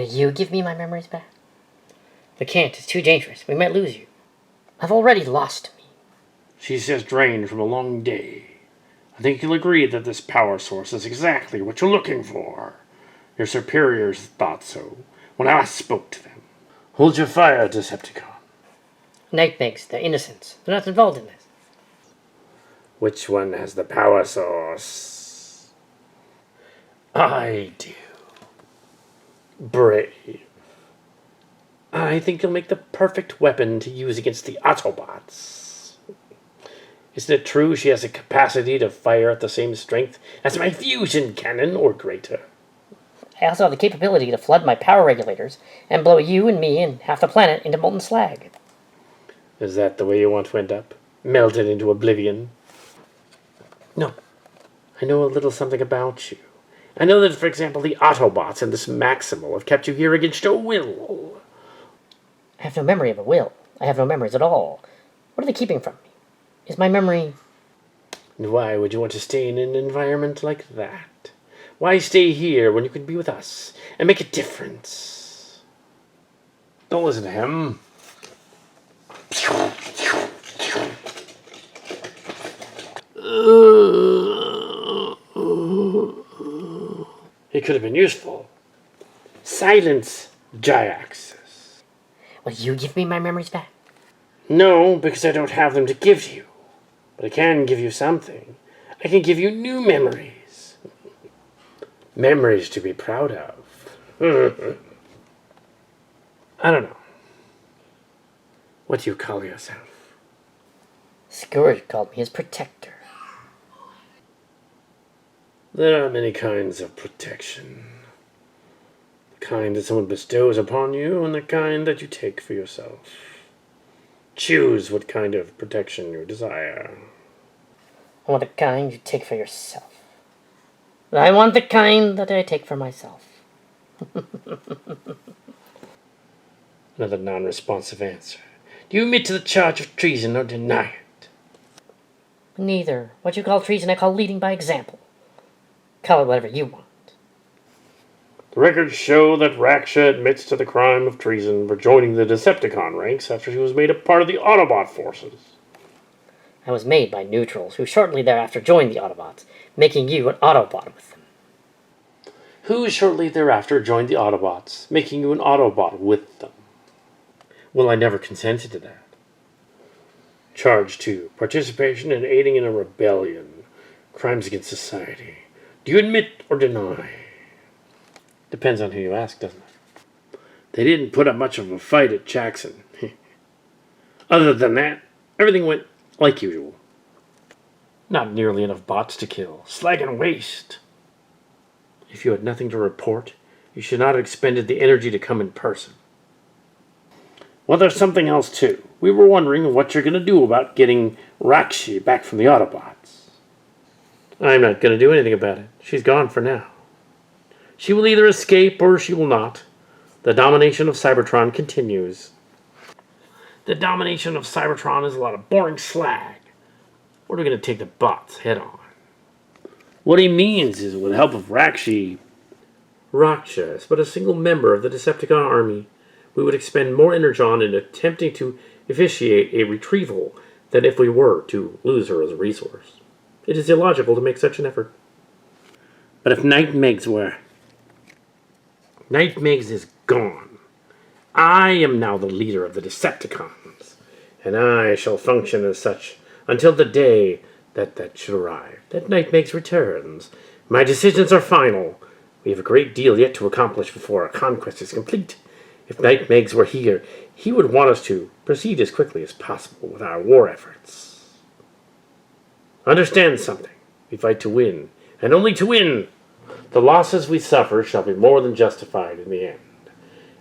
Will you give me my memories back? I can't. It's too dangerous. We might lose you. I've already lost me. She's just drained from a long day. I think you'll agree that this power source is exactly what you're looking for. Your superiors thought so when I last spoke to them. Hold your fire, Decepticon. Knight Megs, they're innocents. They're not involved in this. Which one has the power source? I do. Brave. I think you'll make the perfect weapon to use against the Autobots. Isn't it true she has a capacity to fire at the same strength as my fusion cannon or greater? I also have the capability to flood my power regulators and blow you and me and half the planet into molten slag. Is that the way you want to end up? Melted into oblivion? No. I know a little something about you. I know that, for example, the Autobots and this Maximal have kept you here against your will. I have no memory of a will. I have no memories at all. What are they keeping from me? Is my memory... And why would you want to stay in an environment like that? Why stay here when you could be with us and make a difference? Don't listen to him. It could have been useful. Silence, Jhiaxus. Will you give me my memories back? No, because I don't have them to give you. But I can give you something. I can give you new memories. Memories to be proud of. I don't know. What do you call yourself? Scourge called me his protector. There are many kinds of protection. The kind that someone bestows upon you, and the kind that you take for yourself. Choose what kind of protection you desire. I want the kind you take for yourself. I want the kind that I take for myself. Another non-responsive answer. Do you admit to the charge of treason or deny it? Neither. What you call treason, I call leading by example. Call it whatever you want. The records show that Raksha admits to the crime of treason for joining the Decepticon ranks after she was made a part of the Autobot forces. I was made by neutrals, who shortly thereafter joined the Autobots, making you an Autobot with them. Who shortly thereafter joined the Autobots, making you an Autobot with them? Well, I never consented to that. Charge 2. Participation in aiding in a rebellion. Crimes against society. Do you admit or deny? Depends on who you ask, doesn't it? They didn't put up much of a fight at Jackson. Other than that, everything went like usual. Not nearly enough bots to kill. Slag and waste. If you had nothing to report, you should not have expended the energy to come in person. Well, there's something else, too. We were wondering what you're going to do about getting Raksha back from the Autobots. I'm not going to do anything about it. She's gone for now. She will either escape or she will not. The domination of Cybertron continues. The domination of Cybertron is a lot of boring slag. We're going to take the bots head on. What he means is, with the help of Raksha is but a single member of the Decepticon army. We would expend more energon in attempting to officiate a retrieval than if we were to lose her as a resource. It is illogical to make such an effort. But if Knight Megs were... Knight Megs is gone. I am now the leader of the Decepticons, and I shall function as such until the day that should arrive, that Knight Megs returns. My decisions are final. We have a great deal yet to accomplish before our conquest is complete. If Knight Megs were here, he would want us to proceed as quickly as possible with our war efforts. Understand something. We fight to win, and only to win. The losses we suffer shall be more than justified in the end.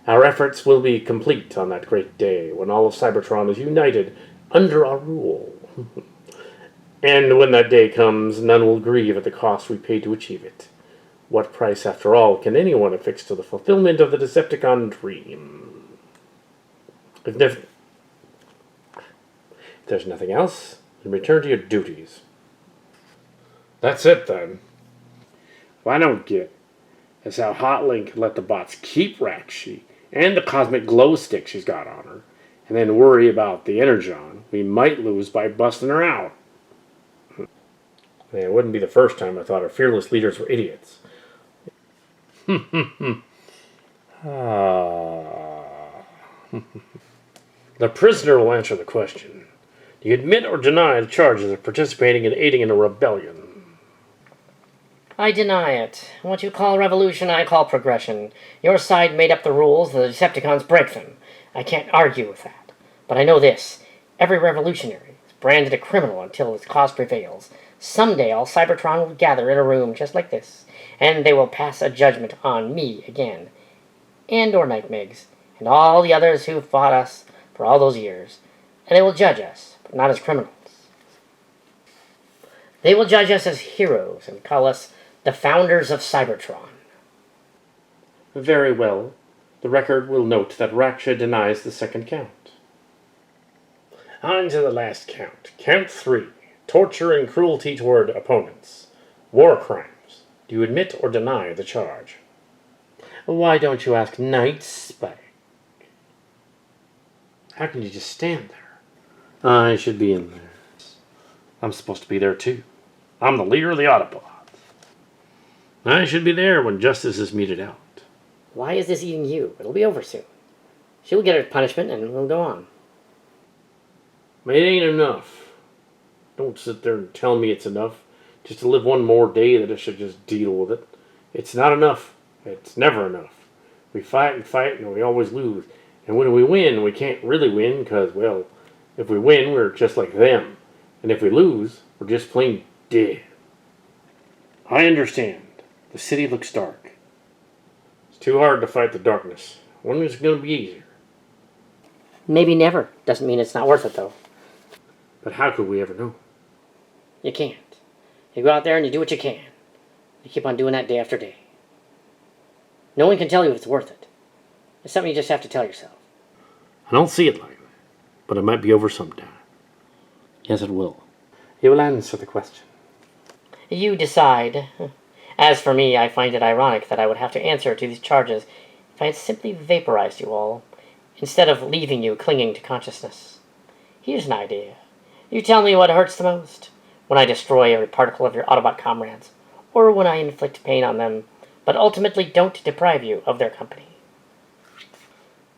Our efforts will be complete on that great day when all of Cybertron is united under our rule. And when that day comes, none will grieve at the cost we paid to achieve it. What price, after all, can anyone affix to the fulfillment of the Decepticon dream? If there's nothing else, then return to your duties. That's it, then. What I don't get That's how Hotlink let the bots keep Raksha and the cosmic glow stick she's got on her, and then worry about the energon we might lose by busting her out. It wouldn't be the first time I thought our fearless leaders were idiots. The prisoner will answer the question. Do you admit or deny the charges of participating and aiding in a rebellion? I deny it. What you call revolution, I call progression. Your side made up the rules, the Decepticons break them. I can't argue with that. But I know this. Every revolutionary is branded a criminal until his cause prevails. Someday all Cybertron will gather in a room just like this, and they will pass a judgment on me again. And or Knight Megs, and all the others who fought us for all those years. And they will judge us, but not as criminals. They will judge us as heroes and call us the founders of Cybertron. Very well. The record will note that Raksha denies the second count. On to the last count. Count 3. Torture and cruelty toward opponents. War crimes. Do you admit or deny the charge? Why don't you ask Knight Spike? How can you just stand there? I should be in there. I'm supposed to be there too. I'm the leader of the Autobots. I should be there when justice is meted out. Why is this eating you? It'll be over soon. She'll get her punishment and we'll go on. It ain't enough. Don't sit there and tell me it's enough. Just to live one more day that I should just deal with it. It's not enough. It's never enough. We fight and we always lose. And when we win, we can't really win because, well, if we win, we're just like them. And if we lose, we're just plain dead. I understand. The city looks dark. It's too hard to fight the darkness. When is it going to be easier? Maybe never. Doesn't mean it's not worth it, though. But how could we ever know? You can't. You go out there and you do what you can. You keep on doing that day after day. No one can tell you if it's worth it. It's something you just have to tell yourself. I don't see it like that. But it might be over sometime. Yes, it will. It will answer the question. You decide. As for me, I find it ironic that I would have to answer to these charges if I had simply vaporized you all, instead of leaving you clinging to consciousness. Here's an idea. You tell me what hurts the most. When I destroy every particle of your Autobot comrades, or when I inflict pain on them, but ultimately don't deprive you of their company.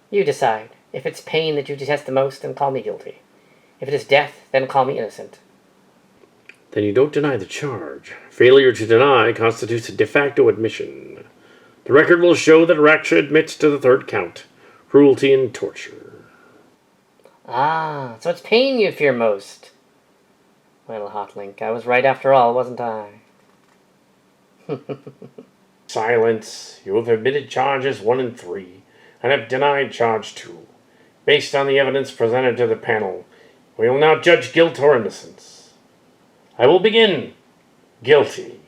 You decide. If it's pain that you detest the most, then call me guilty. If it is death, then call me innocent. Then you don't deny the charge. Failure to deny constitutes a de facto admission. The record will show that Raksha admits to the third count, cruelty and torture. Ah, so it's pain you fear most. Well, Hotlink, I was right after all, wasn't I? Silence. You have admitted charges 1 and 3, and have denied charge 2. Based on the evidence presented to the panel, we will now judge guilt or innocence. I will begin. Guilty.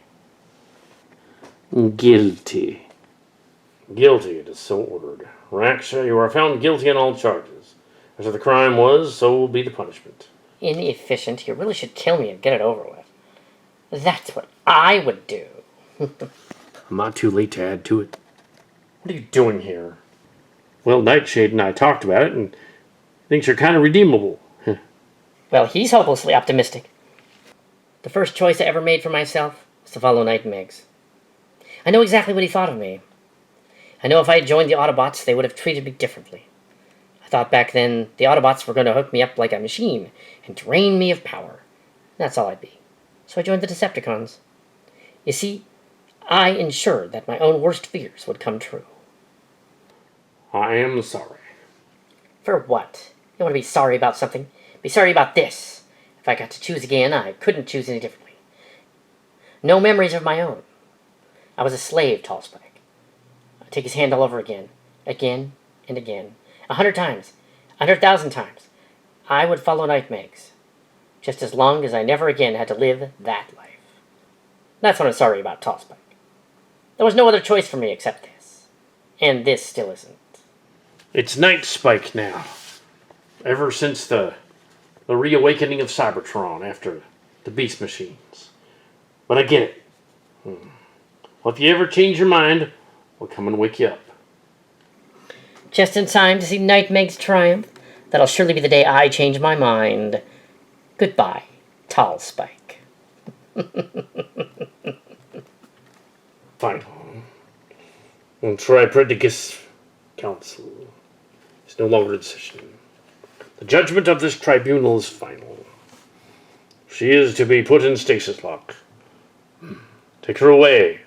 Guilty. Guilty, it is so ordered. Raksha, you are found guilty on all charges. As the crime was, so will be the punishment. Inefficient. You really should kill me and get it over with. That's what I would do. I'm not too late to add to it. What are you doing here? Well, Nightshade and I talked about it, and thinks you're kind of redeemable. Well, he's hopelessly optimistic. The first choice I ever made for myself was to follow Knight Megs. I know exactly what he thought of me. I know if I had joined the Autobots, they would have treated me differently. I thought back then the Autobots were going to hook me up like a machine and drain me of power. That's all I'd be. So I joined the Decepticons. You see, I ensured that my own worst fears would come true. I am sorry. For what? You want to be sorry about something? Be sorry about this. If I got to choose again, I couldn't choose any differently. No memories of my own. I was a slave to Allspike. I'd take his hand all over again. Again and again. 100 times. 100,000 times. I would follow Knight Megs. Just as long as I never again had to live that life. That's what I'm sorry about, Allspike. There was no other choice for me except this. And this still isn't. It's Night Spike now. Ever since the reawakening of Cybertron after the Beast Machines. But I get it. Well, if you ever change your mind, We'll come and wake you up. Just in time to see Knight Megs triumph. That'll surely be the day I change my mind. Goodbye, Tall Spike. Fine. The Tripredicus Council is no longer in session. The judgment of this tribunal is final. She is to be put in stasis lock. Take her away.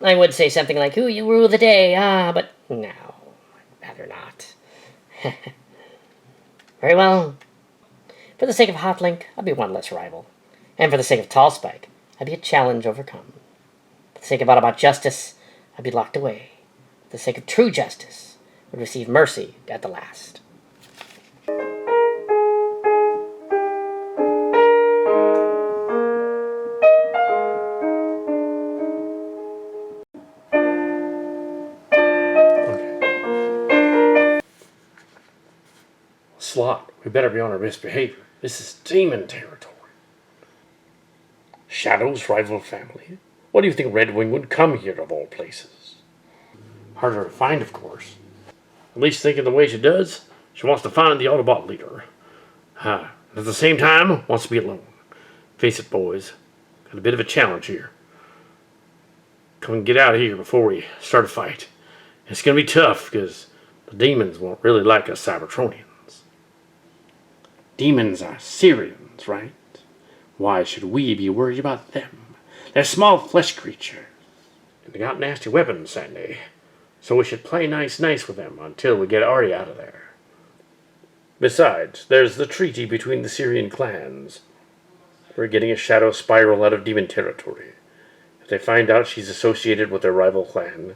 I would say something like, "Who you rule the day?" But no, I'd rather not. Very well. For the sake of Hotlink, I'll be one less rival. And for the sake of Tall Spike, I'd be a challenge overcome. For the sake of Autobot justice, I'd be locked away. For the sake of true justice, would receive mercy at the last. Slot, we better be on our best behavior. This is demon territory. Shadow's rival family? What do you think Red Wing would come here of all places? Harder to find, of course. At least thinking the way she does, she wants to find the Autobot leader. At the same time, wants to be alone. Face it, boys. Got a bit of a challenge here. Come and get out of here before we start a fight. It's going to be tough, because the demons won't really like us Cybertronians. Demons are Syrians, right? Why should we be worried about them? They're small flesh creatures. And they got nasty weapons, Sandy. So we should play nice with them until we get Artie out of there. Besides, there's the treaty between the Syrian clans. We're getting a shadow spiral out of demon territory. If they find out she's associated with their rival clan,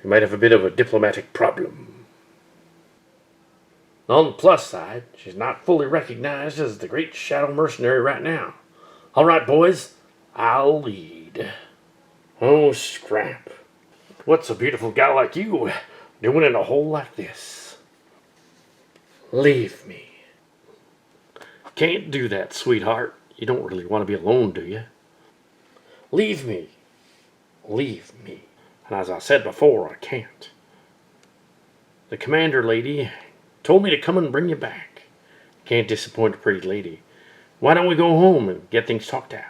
we might have a bit of a diplomatic problem. On the plus side, she's not fully recognized as the great shadow mercenary right now. All right, boys, I'll lead. Oh, scrap. What's a beautiful gal like you doing in a hole like this? Leave me. Can't do that, sweetheart. You don't really want to be alone, do you? Leave me. Leave me. And as I said before, I can't. The commander lady told me to come and bring you back. Can't disappoint a pretty lady. Why don't we go home and get things talked out?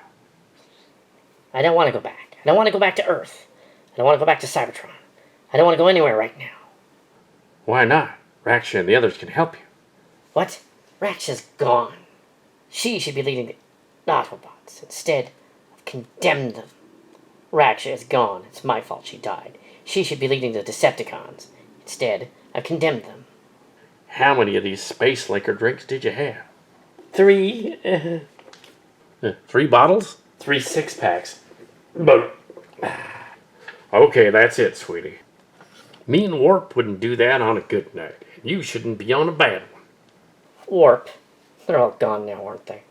I don't want to go back. I don't want to go back to Earth. I don't want to go back to Cybertron. I don't want to go anywhere right now. Why not? Raksha and the others can help you. What? Raksha's gone. She should be leading the Autobots. Instead, I've condemned them. Raksha is gone. It's my fault she died. She should be leading the Decepticons. Instead, I've condemned them. How many of these space liquor drinks did you have? 3. 3 bottles? 3 6-packs. But okay, that's it, sweetie. Me and Warp wouldn't do that on a good night. You shouldn't be on a bad one. Warp. They're all gone now, aren't they?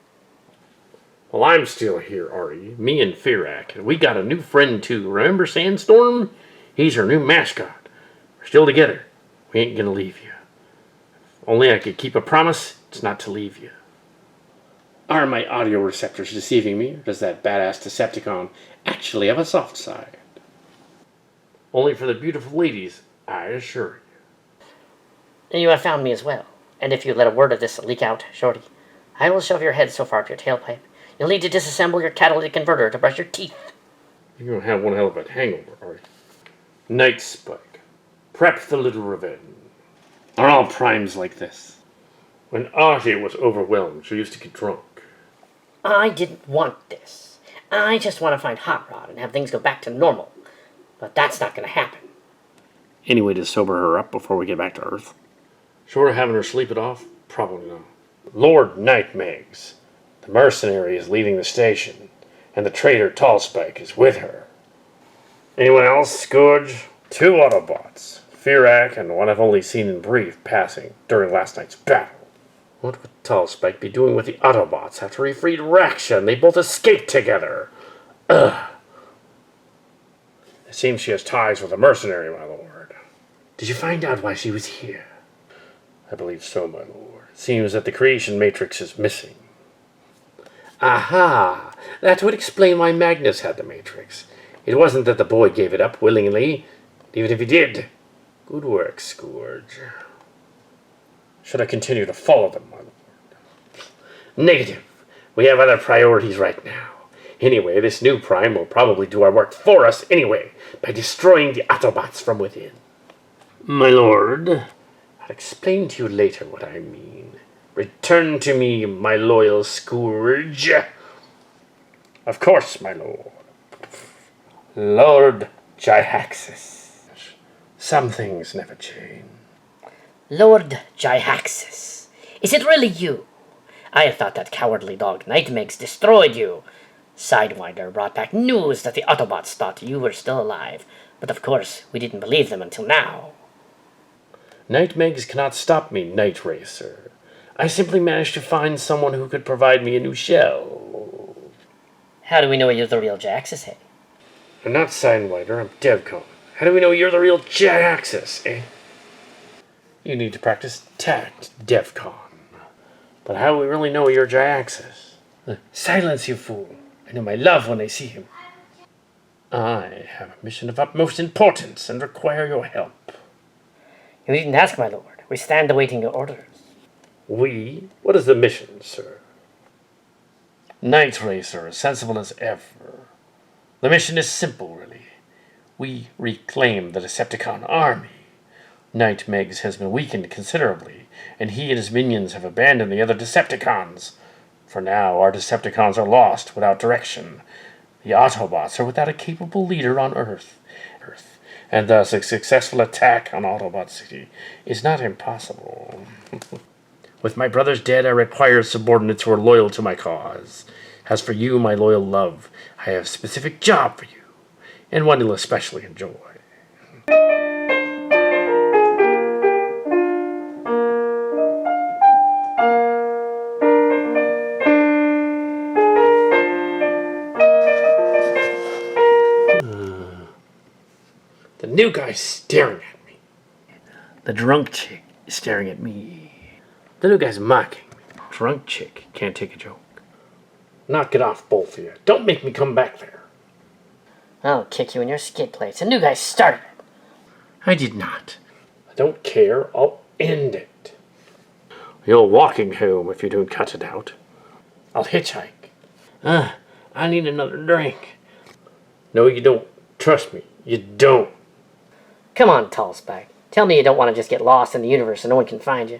Well, I'm still here, Artie. Me and Firak. And we got a new friend, too. Remember Sandstorm? He's our new mascot. We're still together. We ain't gonna leave you. If only I could keep a promise, it's not to leave you. Are my audio receptors deceiving me, or does that badass Decepticon actually have a soft side? Only for the beautiful ladies, I assure you. You have found me as well. And if you let a word of this leak out, Shorty, I will shove your head so far up your tailpipe, you'll need to disassemble your catalytic converter to brush your teeth. You're gonna have one hell of a hangover, Artie. Night Spike. Prep the little revenge. Are all primes like this? When Artie was overwhelmed, she used to get drunk. I didn't want this. I just want to find Hot Rod and have things go back to normal. But that's not going to happen. Any way to sober her up before we get back to Earth? Short of having her sleep it off? Probably not. Lord Knight Megs. The mercenary is leaving the station, and the traitor Tallspike is with her. Anyone else, Scourge? 2 Autobots. Firak and one I've only seen in brief passing during last night's battle. What would Tallspike be doing with the Autobots after he freed Raksha and they both escaped together? Ugh. It seems she has ties with a mercenary, my lord. Did you find out why she was here? I believe so, my lord. It seems that the creation matrix is missing. Aha! That would explain why Magnus had the matrix. It wasn't that the boy gave it up willingly, even if he did. Good work, Scourge. Should I continue to follow them, my lord? Negative. We have other priorities right now. Anyway, this new Prime will probably do our work for us anyway, by destroying the Autobots from within. My lord, I'll explain to you later what I mean. Return to me, my loyal Scourge. Of course, my lord. Lord Jhiaxus. Some things never change. Lord Jhiaxus, is it really you? I thought that cowardly dog Knight Megs destroyed you. Sidewinder brought back news that the Autobots thought you were still alive, but of course we didn't believe them until now. Knight Megs cannot stop me, Night Racer. I simply managed to find someone who could provide me a new shell. How do we know you're the real Jhiaxus, hey? I'm not Sidewinder, I'm Devcon. How do we know you're the real Jhiaxus, eh? You need to practice tact, Devcon. But how do we really know you're Jhiaxus? Silence, you fool. I know my love when I see him. I have a mission of utmost importance and require your help. You needn't ask, my lord. We stand awaiting your orders. We? What is the mission, sir? Night Racer, as sensible as ever. The mission is simple, really. We reclaim the Decepticon army. Knight Megs has been weakened considerably, and he and his minions have abandoned the other Decepticons. For now, our Decepticons are lost without direction. The Autobots are without a capable leader on Earth. And thus a successful attack on Autobot City is not impossible. With my brothers dead, I require subordinates who are loyal to my cause. As for you, my loyal love, I have a specific job for you, and one you'll especially enjoy. The new guy's staring at me. The drunk chick is staring at me. The new guy's mocking me. Drunk chick can't take a joke. Knock it off, both of you. Don't make me come back there. I'll kick you in your skid plates. The new guy started it. I did not. I don't care. I'll end it. You're walking home if you don't cut it out. I'll hitchhike. I need another drink. No, you don't. Trust me, you don't. Come on, tall spike. Tell me you don't want to just get lost in the universe so no one can find you.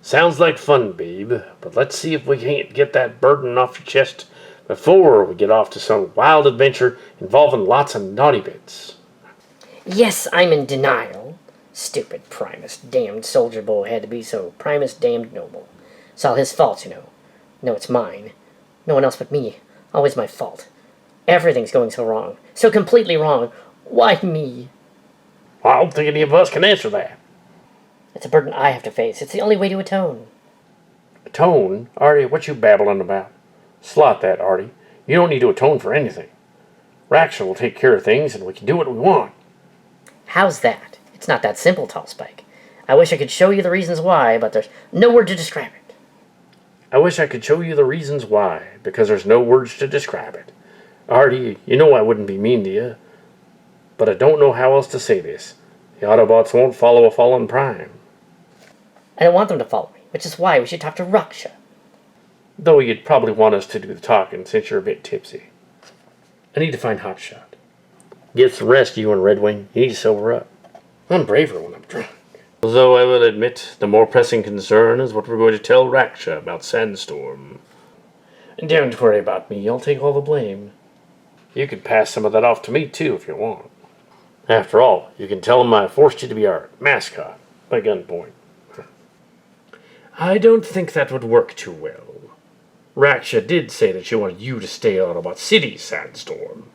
Sounds like fun, babe, but let's see if we can't get that burden off your chest before we get off to some wild adventure involving lots of naughty bits. Yes, I'm in denial. Stupid Primus, damned soldier boy had to be so Primus damned noble. It's all his fault, you know. No, it's mine. No one else but me. Always my fault. Everything's going so wrong. So completely wrong. Why me? I don't think any of us can answer that. It's a burden I have to face. It's the only way to atone. Atone? Artie, what you babbling about? Slot that, Artie. You don't need to atone for anything. Raksha will take care of things, and we can do what we want. How's that? It's not that simple, Tall Spike. I wish I could show you the reasons why, but there's no word to describe it. I wish I could show you the reasons why, because there's no words to describe it. Artie, you know I wouldn't be mean to you, but I don't know how else to say this. The Autobots won't follow a fallen Prime. I don't want them to follow me, which is why we should talk to Raksha. Though you'd probably want us to do the talking since you're a bit tipsy. I need to find Hotshot. Get some rest, you and Redwing. You need to sober up. I'm braver when I'm drunk. Although I will admit, the more pressing concern is what we're going to tell Raksha about Sandstorm. And don't worry about me, I'll take all the blame. You could pass some of that off to me, too, if you want. After all, you can tell him I forced you to be our mascot, by gunpoint. I don't think that would work too well. Raksha did say that she wanted you to stay at Autobot City, Sandstorm.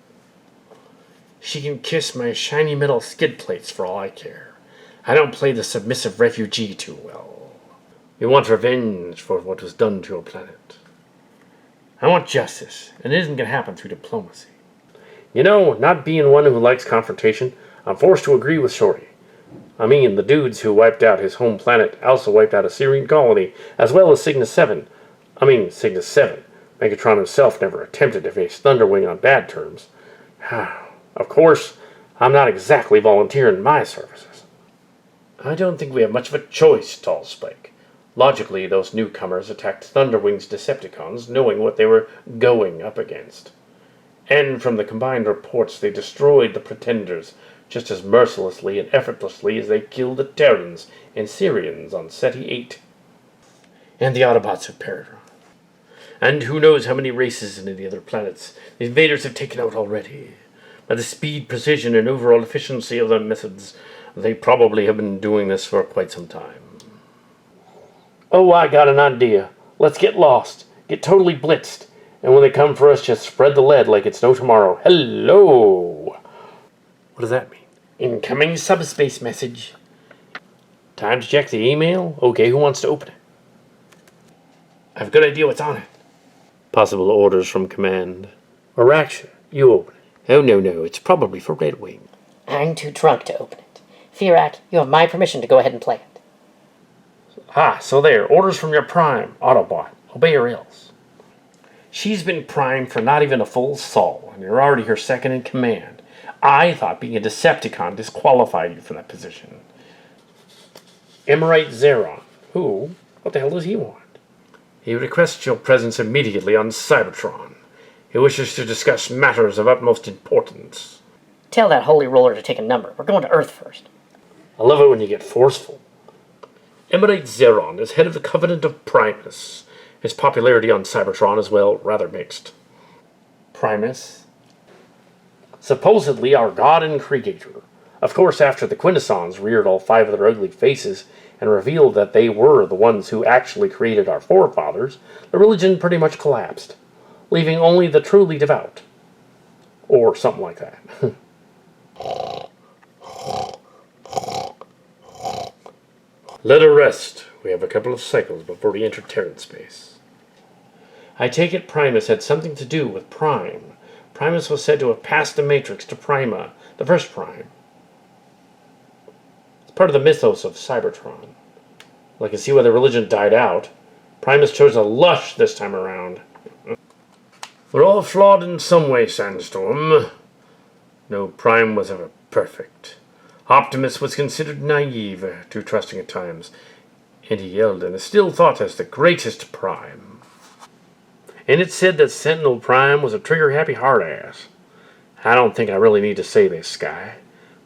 She can kiss my shiny metal skid plates for all I care. I don't play the submissive refugee too well. You want revenge for what was done to your planet. I want justice, and it isn't going to happen through diplomacy. You know, not being one who likes confrontation, I'm forced to agree with Shorty. I mean, the dudes who wiped out his home planet also wiped out a Syrian colony, as well as Cygnus 7. Cygnus 7. Megatron himself never attempted to face Thunderwing on bad terms. Of course, I'm not exactly volunteering my services. I don't think we have much of a choice, Tall Spike. Logically, those newcomers attacked Thunderwing's Decepticons, knowing what they were going up against. And from the combined reports, they destroyed the Pretenders just as mercilessly and effortlessly as they killed the Terrans and Syrians on SETI 8. And the Autobots of Paradron. And who knows how many races into the other planets the invaders have taken out already. By the speed, precision, and overall efficiency of their methods, they probably have been doing this for quite some time. Oh, I got an idea. Let's get lost, get totally blitzed, and when they come for us, just spread the lead like it's no tomorrow. Hello! What does that mean? Incoming subspace message. Time to check the email? Okay, who wants to open it? I've a good idea what's on it. Possible orders from command. Or Raksha, you open it. Oh, no, it's probably for Red Wing. I'm too drunk to open it. Firak, you have my permission to go ahead and play it. So there, orders from your Prime, Autobot. Obey or else. She's been primed for not even a full sol, and you're already her second in command. I thought being a Decepticon disqualified you from that position. Emerite Zeron. Who? What the hell does he want? He requests your presence immediately on Cybertron. He wishes to discuss matters of utmost importance. Tell that holy roller to take a number. We're going to Earth first. I love it when you get forceful. Emerite Zeron is head of the Covenant of Primus. His popularity on Cybertron is, well, rather mixed. Primus? Supposedly our god and creator. Of course, after the Quintessons reared all 5 of their ugly faces and revealed that they were the ones who actually created our forefathers, the religion pretty much collapsed, leaving only the truly devout. Or something like that. Let her rest. We have a couple of cycles before we enter Terran space. I take it Primus had something to do with Prime. Primus was said to have passed the Matrix to Prima, the first Prime. It's part of the mythos of Cybertron. Well, I can see why the religion died out. Primus chose a lush this time around. We're all flawed in some way, Sandstorm. No Prime was ever perfect. Optimus was considered naive, too trusting at times, and he yelled and is still thought as the greatest Prime. And it's said that Sentinel Prime was a trigger-happy hard-ass. I don't think I really need to say this, Sky,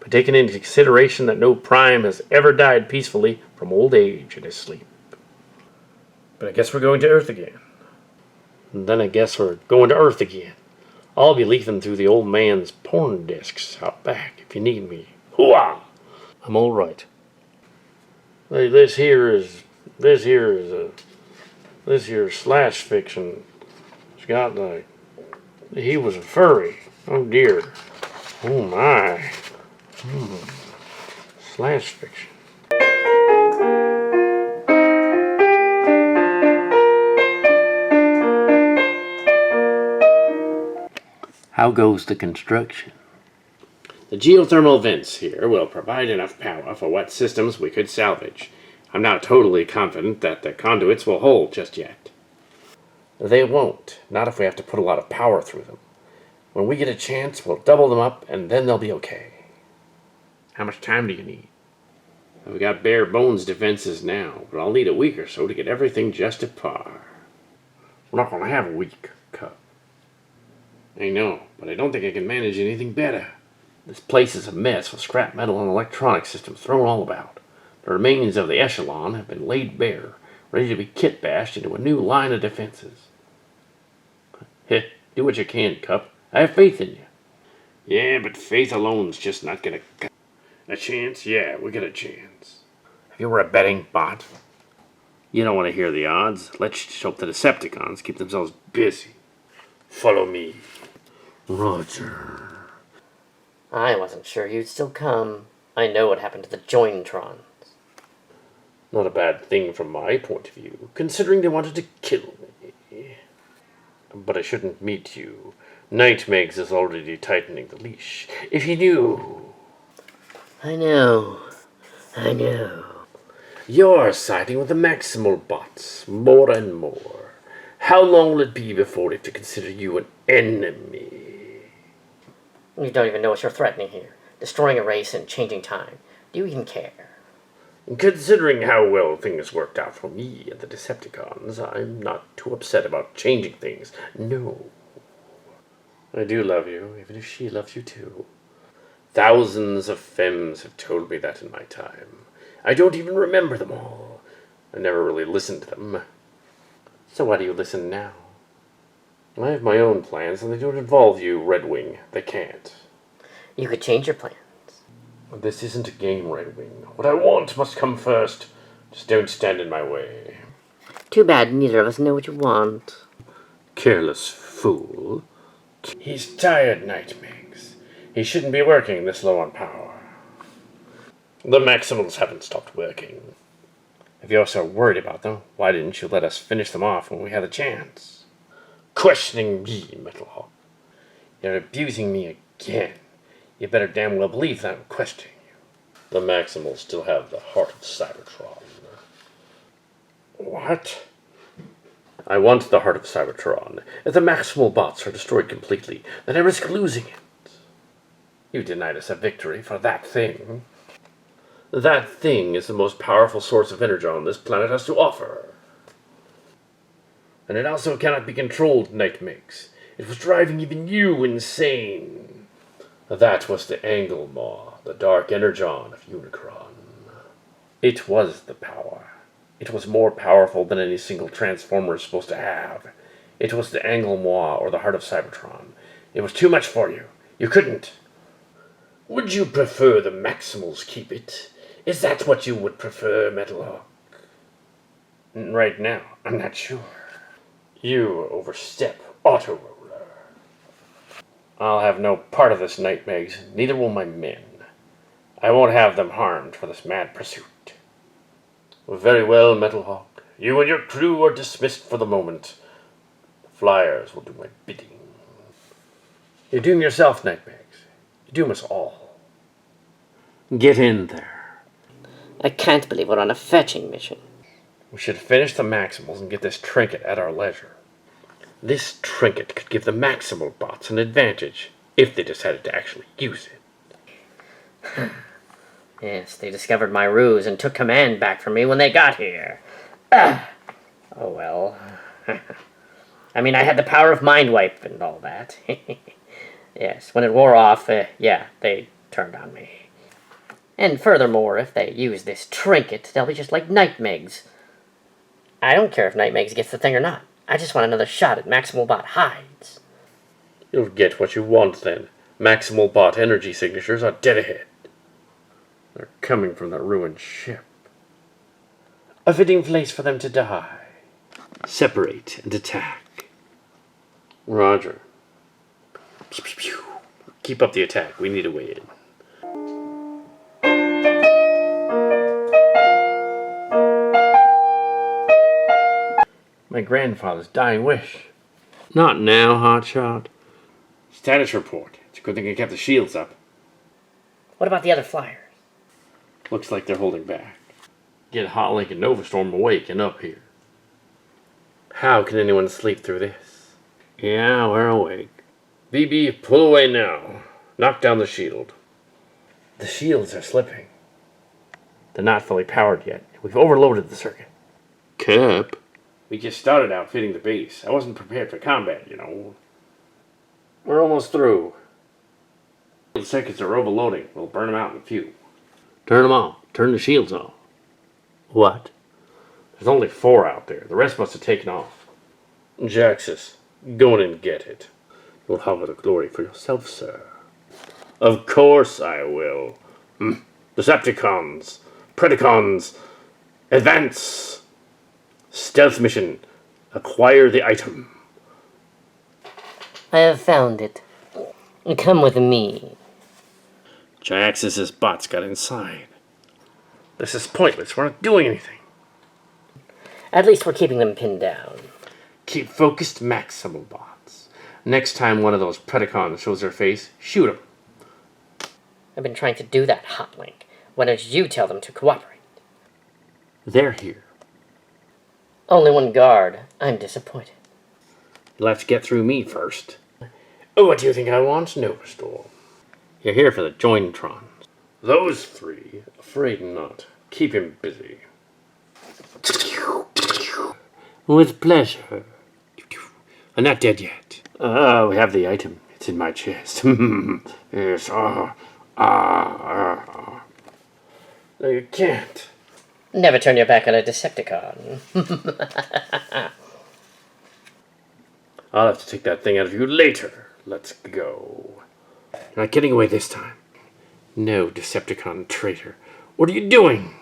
but taking into consideration that no Prime has ever died peacefully from old age in his sleep. But I guess we're going to Earth again. And then I guess we're going to Earth again. I'll be leafing through the old man's porn discs out back if you need me. Hooah! I'm all right. Hey, this here slash fiction. It's got like he was a furry. Oh dear. Oh my. Slash fiction. How goes the construction? The geothermal vents here will provide enough power for what systems we could salvage. I'm not totally confident that the conduits will hold just yet. They won't, not if we have to put a lot of power through them. When we get a chance, we'll double them up, and then they'll be okay. How much time do you need? I've got bare bones defenses now, but I'll need a week or so to get everything just at par. We're not going to have a week, Cup. I know, but I don't think I can manage anything better. This place is a mess with scrap metal and electronic systems thrown all about. The remains of the Echelon have been laid bare, ready to be kit-bashed into a new line of defenses. Heh, do what you can, Cup. I have faith in you. Yeah, but faith alone's just not gonna cut. A chance? Yeah, we got a chance. Have you ever a betting bot? You don't want to hear the odds. Let's just hope the Decepticons keep themselves busy. Follow me. Roger. I wasn't sure you'd still come. I know what happened to the Jointrons. Not a bad thing from my point of view, considering they wanted to kill me. But I shouldn't meet you. Knight Megs is already tightening the leash. If you knew... I know. You're siding with the Maximal bots, more and more. How long will it be before they have to consider you an enemy? You don't even know what you're threatening here. Destroying a race and changing time. Do you even care? Considering how well things worked out for me and the Decepticons, I'm not too upset about changing things. No. I do love you, even if she loves you too. Thousands of femmes have told me that in my time. I don't even remember them all. I never really listened to them. So why do you listen now? I have my own plans, and they don't involve you, Red Wing. They can't. You could change your plans. This isn't a game, Red Wing. What I want must come first. Just don't stand in my way. Too bad neither of us know what you want. Careless fool. He's tired, Knight Megs. He shouldn't be working this low on power. The Maximals haven't stopped working. If you're so worried about them, why didn't you let us finish them off when we had a chance? Questioning me, Metalhawk. You're abusing me again. You better damn well believe that I'm questioning you. The Maximals still have the Heart of Cybertron. What? I want the Heart of Cybertron. If the Maximal bots are destroyed completely, then I risk losing it. You denied us a victory for that thing. That thing is the most powerful source of energon this planet has to offer. And it also cannot be controlled, Knight Megs. It was driving even you insane. That was the Angle-Maw, the dark energon of Unicron. It was the power. It was more powerful than any single Transformer is supposed to have. It was the Angle-Maw or the Heart of Cybertron. It was too much for you. You couldn't. Would you prefer the Maximals keep it? Is that what you would prefer, Metalhawk? Right now, I'm not sure. You overstep, Auto-Roller. I'll have no part of this, Knight Megs. Neither will my men. I won't have them harmed for this mad pursuit. Very well, Metalhawk. You and your crew are dismissed for the moment. The Flyers will do my bidding. You doom yourself, Knight Megs. You doom us all. Get in there. I can't believe we're on a fetching mission. We should finish the Maximals and get this trinket at our leisure. This trinket could give the Maximal bots an advantage if they decided to actually use it. Yes, they discovered my ruse and took command back from me when they got here. Oh well. I mean, I had the power of mind wipe and all that. Yes, when it wore off, yeah, they turned on me. And furthermore, if they use this trinket, they'll be just like Knight Megs. I don't care if Knight Megs gets the thing or not. I just want another shot at Maximal Bot hides. You'll get what you want, then. Maximal Bot energy signatures are dead ahead. They're coming from the ruined ship. A fitting place for them to die. Separate and attack. Roger. Pew, pew, pew. Keep up the attack. We need a way in. My grandfather's dying wish. Not now, Hotshot. Status report. It's a good thing I kept the shields up. What about the other flyers? Looks like they're holding back. Get Hotlink and Novastorm awake and up here. How can anyone sleep through this? Yeah, we're awake. BB, pull away now. Knock down the shield. The shields are slipping. They're not fully powered yet. We've overloaded the circuit. Cap? We just started outfitting the base. I wasn't prepared for combat, you know. We're almost through. The circuits are overloading. We'll burn them out in a few. Turn them off. Turn the shields off. What? There's only 4 out there. The rest must have taken off. Jhiaxus, go in and get it. You'll have the glory for yourself, sir. Of course I will. Decepticons. Predacons. Advance. Stealth mission. Acquire the item. I have found it. Come with me. Jhiaxus' bots got inside. This is pointless. We're not doing anything. At least we're keeping them pinned down. Keep focused, Maximal bots. Next time one of those Predacons shows their face, shoot him. I've been trying to do that, Hotlink. Why don't you tell them to cooperate? They're here. Only one guard. I'm disappointed. You'll have to get through me first. Oh, what do you think I want, Novastorm? You're here for the Jointrons. Those three? Afraid not. Keep him busy. With pleasure. I'm not dead yet. We have the item. It's in my chest. Yes. No, you can't. Never turn your back on a Decepticon. I'll have to take that thing out of you later. Let's go. You're not getting away this time. No, Decepticon traitor. What are you doing?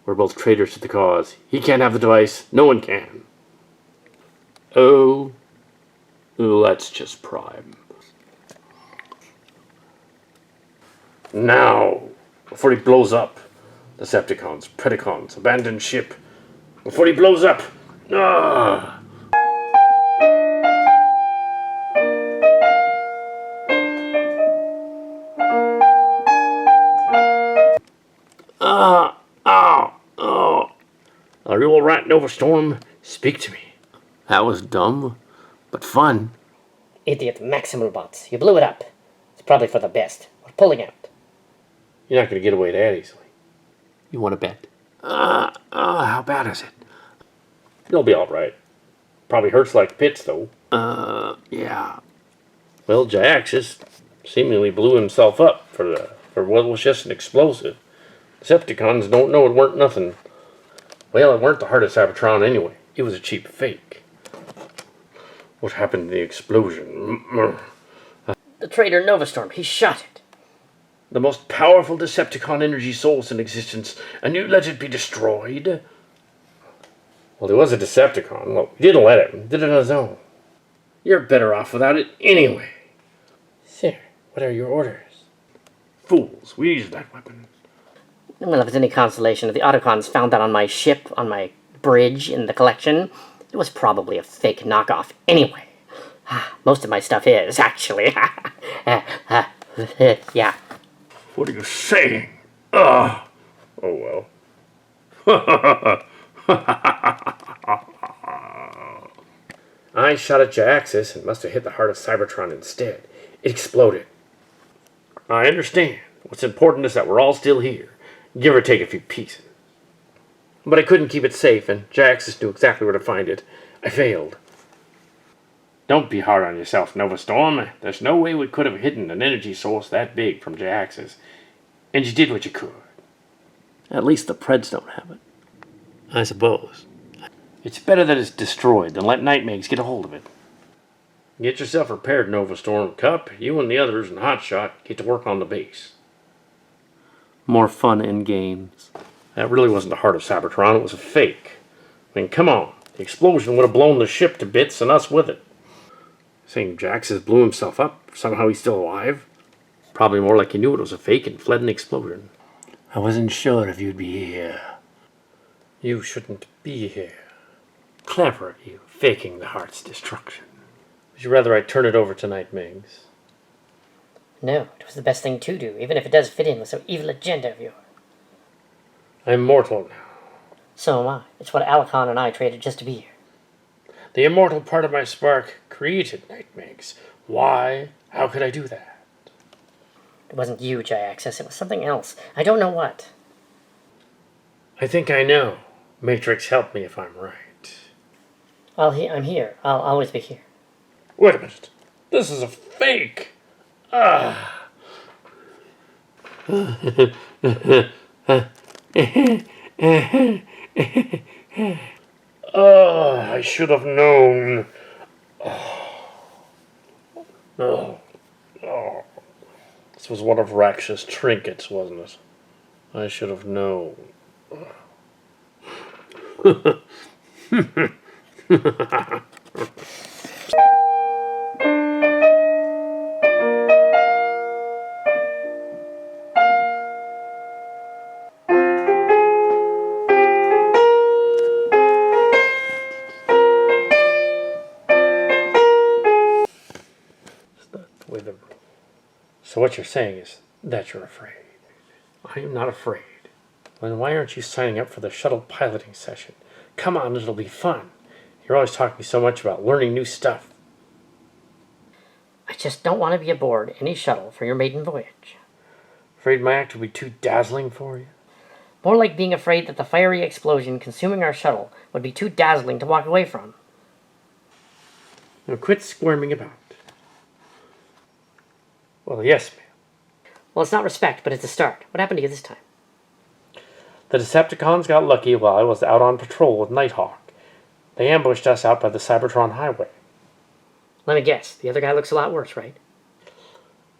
We're both traitors to the cause. He can't have the device. No one can. Oh, that's just Prime. Now, before he blows up. Decepticons, Predacons, abandoned ship. Before he blows up. Ah! Are you alright, Nova Storm? Speak to me. That was dumb, but fun. Idiot Maximal bots. You blew it up. It's probably for the best. We're pulling out. You're not going to get away that easily. You want to bet? How bad is it? You'll be alright. Probably hurts like pits, though. Yeah. Well, Jhiaxus seemingly blew himself up for what was just an explosive. Decepticons don't know it weren't nothing. Well, it weren't the Heart of Cybertron anyway. It was a cheap fake. What happened to the explosion? The traitor Novastorm, he shot it. The most powerful Decepticon energy source in existence, and you let it be destroyed? Well, he was a Decepticon. Well, he didn't let it. He did it on his own. You're better off without it anyway. Sir, what are your orders? Fools, we used that weapon. Well, if it's any consolation, if the Autocons found that on my ship, on my bridge in the collection, it was probably a fake knockoff anyway. Most of my stuff is, actually. Yeah. What are you saying? Oh well. I shot at Jhiaxus and must have hit the Heart of Cybertron instead. It exploded. I understand. What's important is that we're all still here. Give or take a few pieces. But I couldn't keep it safe, and Jhiaxus knew exactly where to find it. I failed. Don't be hard on yourself, Nova Storm. There's no way we could have hidden an energy source that big from Jhiaxus. And you did what you could. At least the Preds don't have it. I suppose. It's better that it's destroyed than let Knight Megs get a hold of it. Get yourself prepared, Nova Storm. Cup, you and the others in Hotshot get to work on the base. More fun in games. That really wasn't the Heart of Cybertron, it was a fake. I mean, come on. The explosion would have blown the ship to bits and us with it. Saying Jhiaxus blew himself up, somehow he's still alive? Probably more like he knew it was a fake and fled an explosion. I wasn't sure if you'd be here. You shouldn't be here. Clever of you, faking the Heart's destruction. Would you rather I turn it over to Knight Megs? No, it was the best thing to do, even if it does fit in with some evil agenda of yours. I'm mortal now. So am I. It's what Allicon and I traded just to be here. The immortal part of my spark created Knight Megs. Why? How could I do that? It wasn't you, Jhiaxus. It was something else. I don't know what. I think I know. Matrix, help me if I'm right. I'm here. I'll always be here. Wait a minute. This is a fake. Ah. Oh, I should have known. Oh. This was one of Raksha's trinkets, wasn't it? I should have known. So what you're saying is that you're afraid. I am not afraid. Then why aren't you signing up for the shuttle piloting session? Come on, it'll be fun. You're always talking so much about learning new stuff. I just just don't want to be aboard any shuttle for your maiden voyage. Afraid my act will be too dazzling for you? More like being afraid that the fiery explosion consuming our shuttle would be too dazzling to walk away from. Now quit squirming about. Well, yes, ma'am. Well, it's not respect, but it's a start. What happened to you this time? The Decepticons got lucky while I was out on patrol with Nighthawk. They ambushed us out by the Cybertron highway. Let me guess. The other guy looks a lot worse, right?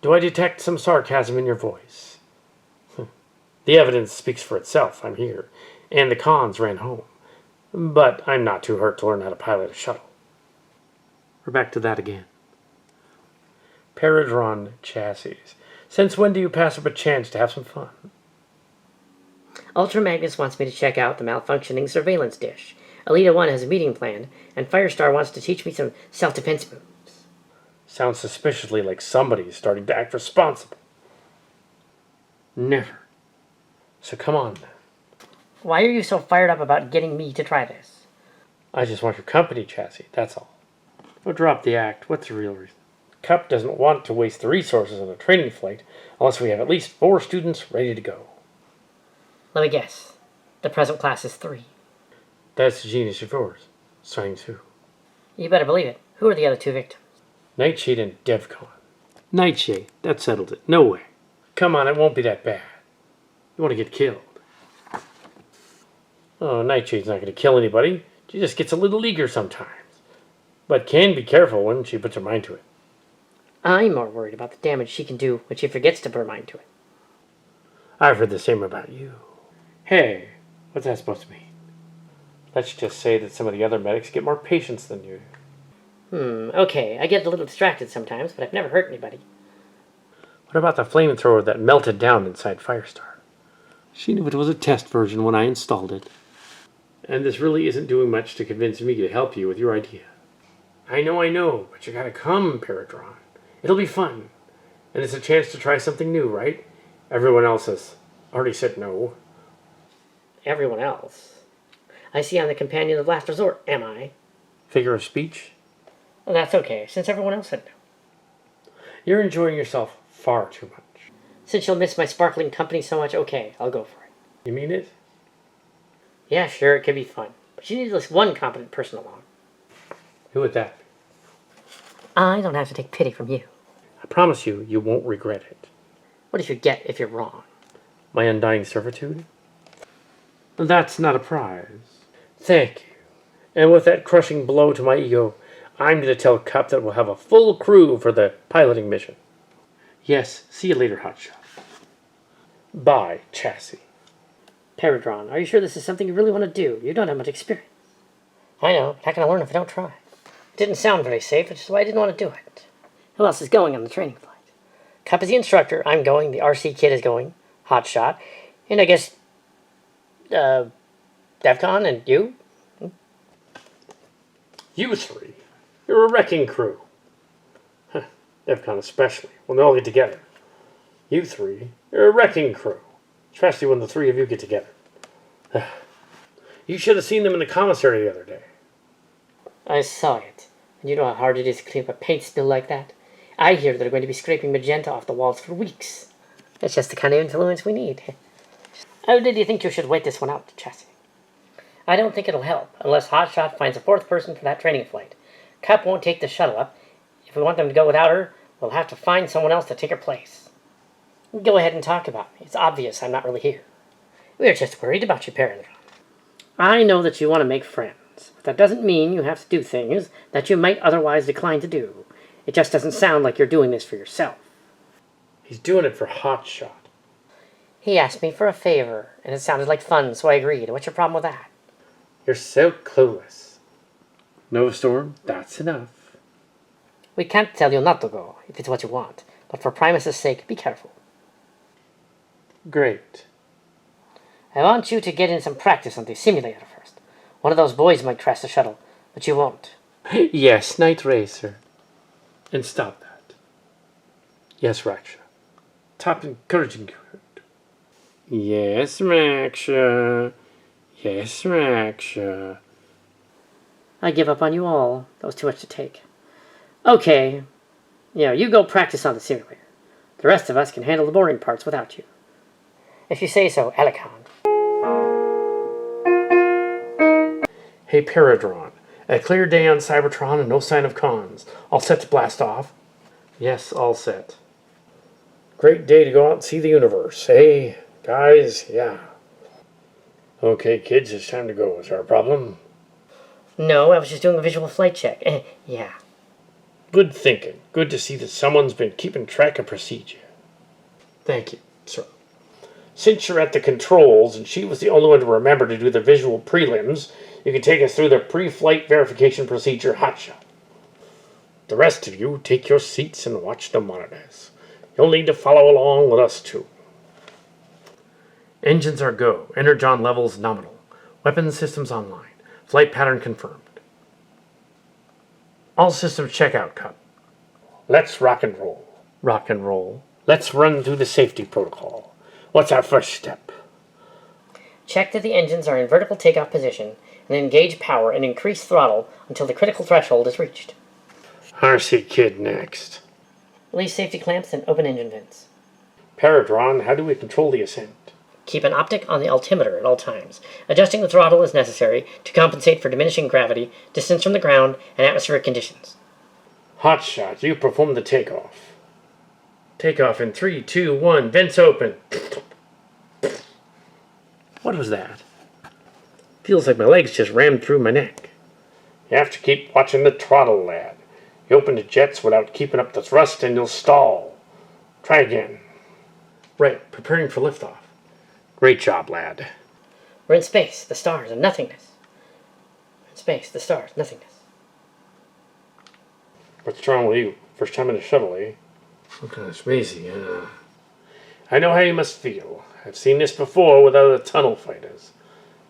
Do I detect some sarcasm in your voice? The evidence speaks for itself. I'm here. And the cons ran home. But I'm not too hurt to learn how to pilot a shuttle. We're back to that again. Paradron chassis. Since when do you pass up a chance to have some fun? Ultra Magnus wants me to check out the malfunctioning surveillance dish. Alita 1 has a meeting planned, and Firestar wants to teach me some self-defense moves. Sounds suspiciously like somebody's starting to act responsible. Never. So come on then. Why are you so fired up about getting me to try this? I just want your company, Chassis, that's all. Oh, drop the act. What's the real reason? Cup doesn't want to waste the resources on a training flight unless we have at least 4 students ready to go. Let me guess. The present class is 3. That's the genius of yours. Signs who? You better believe it. Who are the other 2 victims? Nightshade and DevCon. Nightshade, that settled it. No way. Come on, it won't be that bad. You want to get killed. Oh, Nightshade's not going to kill anybody. She just gets a little eager sometimes. But can be careful when she puts her mind to it. I'm more worried about the damage she can do when she forgets to put her mind to it. I've heard the same about you. Hey, what's that supposed to mean? Let's just say that some of the other medics get more patience than you. Okay, I get a little distracted sometimes, but I've never hurt anybody. What about the flamethrower that melted down inside Firestar? She knew it was a test version when I installed it. And this really isn't doing much to convince me to help you with your idea. I know, but you gotta come, Paradron. It'll be fun. And it's a chance to try something new, right? Everyone else has already said no. Everyone else? I see I'm the companion of last resort, am I? Figure of speech? Well, that's okay, since everyone else said no. You're enjoying yourself far too much. Since you'll miss my sparkling company so much, okay, I'll go for it. You mean it? Yeah, sure, it could be fun. But you need at least one competent person along. Who would that be? I don't have to take pity from you. I promise you, you won't regret it. What if you get if you're wrong? My undying servitude? That's not a prize. Thank you. And with that crushing blow to my ego, I'm going to tell Cup that we'll have a full crew for the piloting mission. Yes, see you later, Hotshot. Bye, Chassis. Paradron, are you sure this is something you really want to do? You don't have much experience. I know, but how can I learn if I don't try? It didn't sound very safe, which is why I didn't want to do it. Who else is going on the training flight? Cup is the instructor, I'm going, the RC kid is going, Hotshot, and I guess, DevCon and you? You 3? You're a wrecking crew. DevCon especially, when they all get together. You 3, you're a wrecking crew. Especially when the 3 of you get together. You should have seen them in the commissary the other day. I saw it. And you know how hard it is to clean up a paint spill like that? I hear they're going to be scraping magenta off the walls for weeks. That's just the kind of influence we need. How did you think you should wait this one out, Chassis? I don't think it'll help, unless Hotshot finds a 4th person for that training flight. Cup won't take the shuttle up. If we want them to go without her, we'll have to find someone else to take her place. Go ahead and talk about me. It's obvious I'm not really here. We're just worried about you, Paradron. I know that you want to make friends, but that doesn't mean you have to do things that you might otherwise decline to do. It just doesn't sound like you're doing this for yourself. He's doing it for Hotshot. He asked me for a favor, and it sounded like fun, so I agreed. What's your problem with that? You're so clueless. No storm, that's enough. We can't tell you not to go, if it's what you want, but for Primus's sake, be careful. Great. I want you to get in some practice on the simulator first. One of those boys might crash the shuttle, but you won't. Yes, Night Racer. And stop that. Yes, Raksha. Stop encouraging you. Yes, Raksha. Yes, Raksha. I give up on you all. That was too much to take. Okay. Yeah, you go practice on the simulator. The rest of us can handle the boring parts without you. If you say so, Allicon. Hey, Paradron. A clear day on Cybertron and no sign of cons. All set to blast off? Yes, all set. Great day to go out and see the universe. Hey, guys, yeah. Okay, kids, it's time to go. Is there a problem? No, I was just doing a visual flight check. Yeah. Good thinking. Good to see that someone's been keeping track of procedure. Thank you, sir. Since you're at the controls, and she was the only one to remember to do the visual prelims, you can take us through the pre-flight verification procedure hotshot. The rest of you, take your seats and watch the monitors. You'll need to follow along with us, too. Engines are go. Energon levels nominal. Weapons systems online. Flight pattern confirmed. All systems checkout cut. Let's rock and roll. Rock and roll. Let's run through the safety protocol. What's our first step? Check that the engines are in vertical takeoff position, and engage power and increase throttle until the critical threshold is reached. RC Kid next. Release safety clamps and open engine vents. Paradron, how do we control the ascent? Keep an optic on the altimeter at all times. Adjusting the throttle is necessary to compensate for diminishing gravity, distance from the ground, and atmospheric conditions. Hotshot, you perform the takeoff. Takeoff in 3, 2, 1, vents open. What was that? Feels like my legs just rammed through my neck. You have to keep watching the throttle, lad. You open the jets without keeping up the thrust and you'll stall. Try again. Right, preparing for liftoff. Great job, lad. We're in space, the stars, and nothingness. We're in space, the stars, nothingness. What's wrong with you? First time in a shuttle, eh? Okay, it's crazy. I know how you must feel. I've seen this before with other tunnel fighters.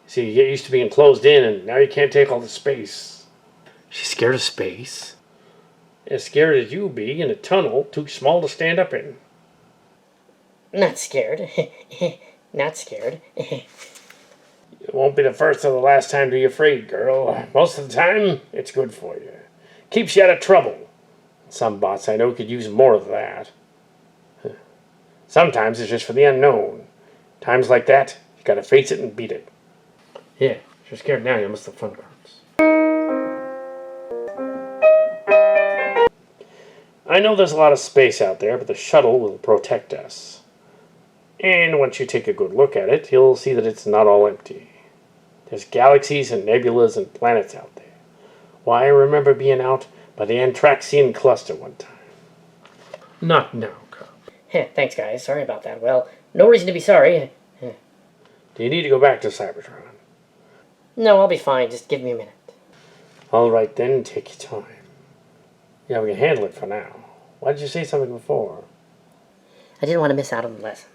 See, you get used to being closed in, and now you can't take all the space. She's scared of space? As scared as you be in a tunnel too small to stand up in. Not scared. Not scared. It won't be the first or the last time to be afraid, girl. Most of the time, it's good for you. Keeps you out of trouble. Some bots I know could use more of that. Sometimes it's just for the unknown. Times like that, you gotta face it and beat it. Yeah, if you're scared now, you must have fun cards. I know there's a lot of space out there, but the shuttle will protect us. And once you take a good look at it, you'll see that it's not all empty. There's galaxies and nebulas and planets out there. Why, I remember being out by the Antraxian cluster one time. Not now, Cub. Thanks, guys. Sorry about that. Well, no reason to be sorry. Do you need to go back to Cybertron? No, I'll be fine. Just give me a minute. All right, then, take your time. Yeah, we can handle it for now. Why did you say something before? I didn't want to miss out on the lesson.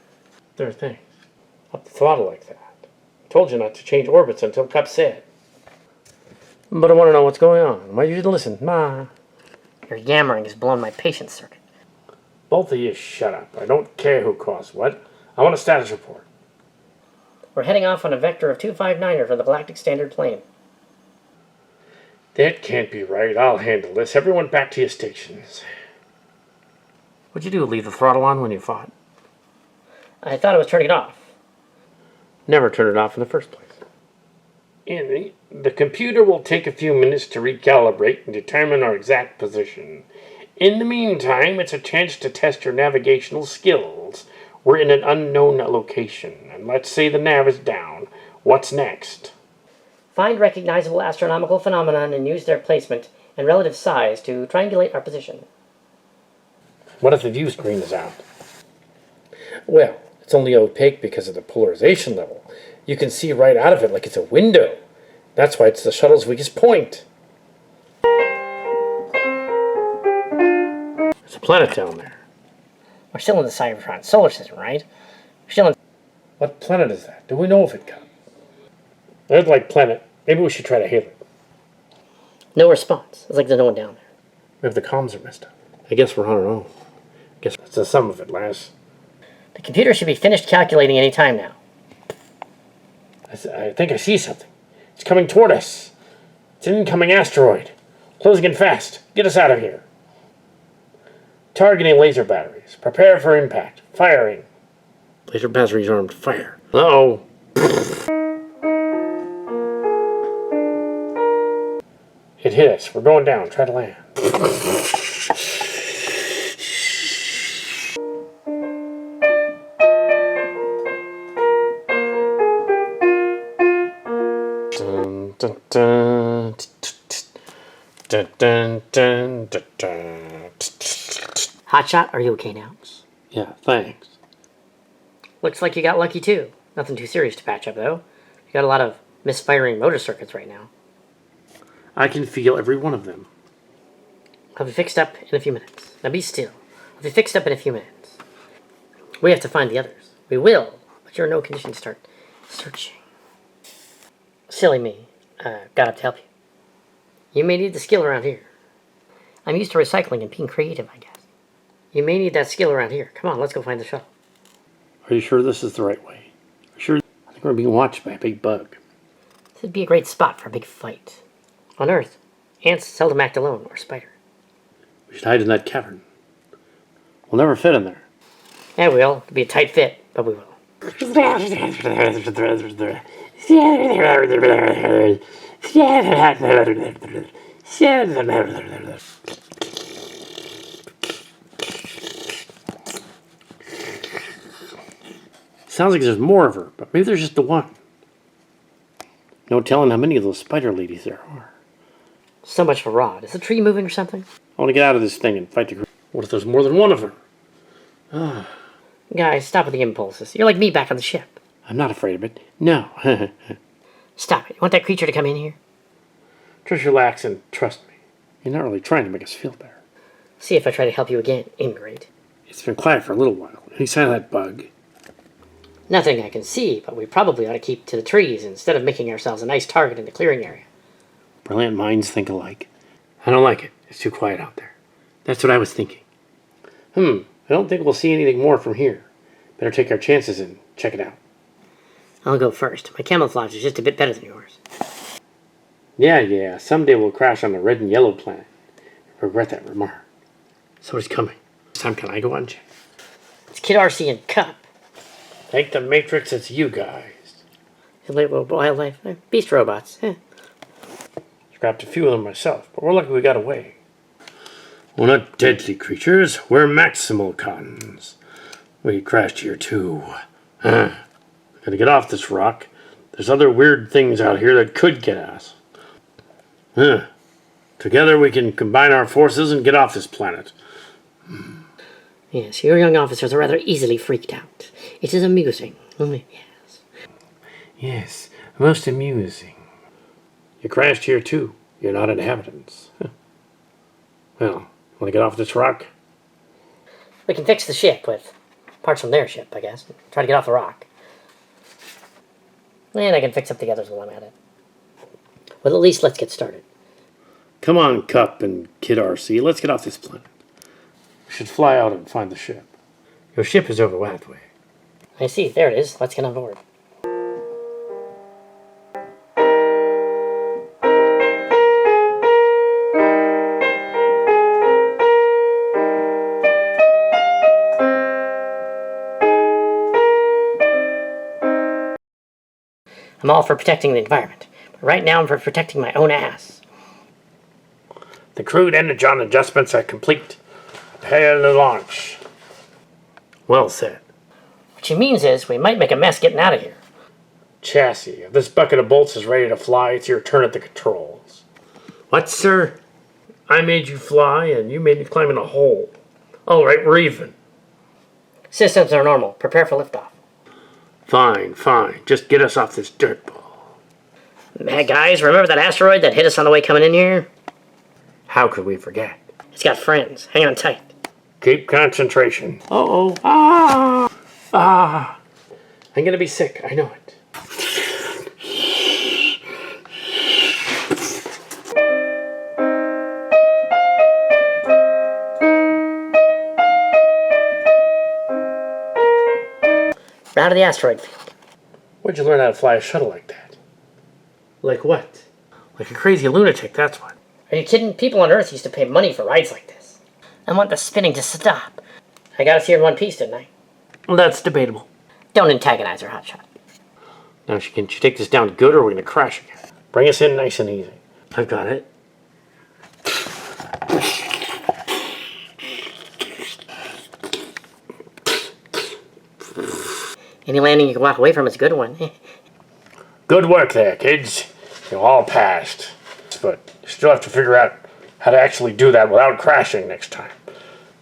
There are things. Up the throttle like that. I told you not to change orbits until Cup said. But I want to know what's going on. Why you didn't listen? Ma. Your yammering has blown my patience circuit. Both of you shut up. I don't care who caused what. I want a status report. We're heading off on a vector of 259er for the Galactic Standard Plane. That can't be right. I'll handle this. Everyone back to your stations. What'd you do, leave the throttle on when you fought? I thought I was turning it off. Never turn it off in the first place. The computer will take a few minutes to recalibrate and determine our exact position. In the meantime, it's a chance to test your navigational skills. We're in an unknown location, and let's say the nav is down. What's next? Find recognizable astronomical phenomenon and use their placement and relative size to triangulate our position. What if the view screen is out? Well, it's only opaque because of the polarization level. You can see right out of it like it's a window. That's why it's the shuttle's weakest point. There's a planet down there. We're still in the Cybertron solar system, right? We're still in... What planet is that? Do we know if it got? Earth-like planet. Maybe we should try to hail it. No response. It's like there's no one down there. Maybe the comms are messed up. I guess we're on our own. I guess that's the sum of it, lass. The computer should be finished calculating any time now. I think I see something. It's coming toward us. It's an incoming asteroid. Closing in fast. Get us out of here. Targeting laser batteries. Prepare for impact. Firing. Laser batteries armed. Fire. Uh-oh. It hit us. We're going down. Try to land. Dun, dun, dun, dun, dun, dun, dun, dun. Hotshot, are you okay now? Yeah, thanks. Looks like you got lucky too. Nothing too serious to patch up though. You got a lot of misfiring motor circuits right now. I can feel every one of them. I'll be fixed up in a few minutes. Now be still. I'll be fixed up in a few minutes. We have to find the others. We will, but you're in no condition to start searching. Silly me. Got up to help you. You may need the skill around here. I'm used to recycling and being creative, I guess. You may need that skill around here. Come on, let's go find the shuttle. Are you sure this is the right way? Sure. I think we're being watched by a big bug. This would be a great spot for a big fight. On Earth, ants seldom act alone, or spider. We should hide in that cavern. We'll never fit in there. Yeah, we will. It'll be a tight fit, but we will. Sounds like there's more of her, but maybe there's just the one. No telling how many of those spider ladies there are. So much for Rod. Is the tree moving or something? I want to get out of this thing and fight the group. What if there's more than one of her? Guys, stop with the impulses. You're like me back on the ship. I'm not afraid of it. No. Stop it. You want that creature to come in here? Just relax and trust me. You're not really trying to make us feel better. See if I try to help you again, ingrate. It's been quiet for a little while. Any sign of that bug? Nothing I can see, but we probably ought to keep to the trees instead of making ourselves a nice target in the clearing area. Brilliant minds think alike. I don't like it. It's too quiet out there. That's what I was thinking. I don't think we'll see anything more from here. Better take our chances and check it out. I'll go first. My camouflage is just a bit better than yours. Yeah. Someday we'll crash on a red and yellow planet. Regret that remark. Somebody's coming. This time can I go on check? It's Kid RC and Cup. Thank the Matrix it's you guys. Wildlife. Beast robots. Scrapped a few of them myself, but we're lucky we got away. We're not deadly creatures. We're Maximocons. We crashed here too. Gotta get off this rock. There's other weird things out here that could get us. Together we can combine our forces and get off this planet. Yes, your young officers are rather easily freaked out. It is amusing. Yes. Yes, most amusing. You crashed here too. You're not inhabitants. Well, want to get off this rock? We can fix the ship with parts from their ship, I guess. Try to get off the rock. And I can fix up the others while I'm at it. Well, at least let's get started. Come on, Cup and Kid RC. Let's get off this planet. We should fly out and find the ship. Your ship is over that way. I see. There it is. Let's get on board. I'm all for protecting the environment, but right now I'm for protecting my own ass. The crude energon adjustments are complete. Prepare to launch. Well said. What she means is we might make a mess getting out of here. Chassis, if this bucket of bolts is ready to fly, it's your turn at the controls. What, sir? I made you fly, and you made me climb in a hole. All right, we're even. Systems are normal. Prepare for liftoff. Fine. Just get us off this dirt ball. Hey, guys, remember that asteroid that hit us on the way coming in here? How could we forget? It's got friends. Hang on tight. Keep concentration. Uh-oh. I'm gonna be sick. I know it. We're out of the asteroid field. Where'd you learn how to fly a shuttle like that? Like what? Like a crazy lunatic, that's what. Are you kidding? People on Earth used to pay money for rides like this. I want the spinning to stop. I got us here in one piece, didn't I? Well, that's debatable. Don't antagonize her, Hotshot. Now, can you take this down good, or are we going to crash again? Bring us in nice and easy. I've got it. Any landing you can walk away from is a good one. Good work there, kids. You all passed. But you still have to figure out how to actually do that without crashing next time.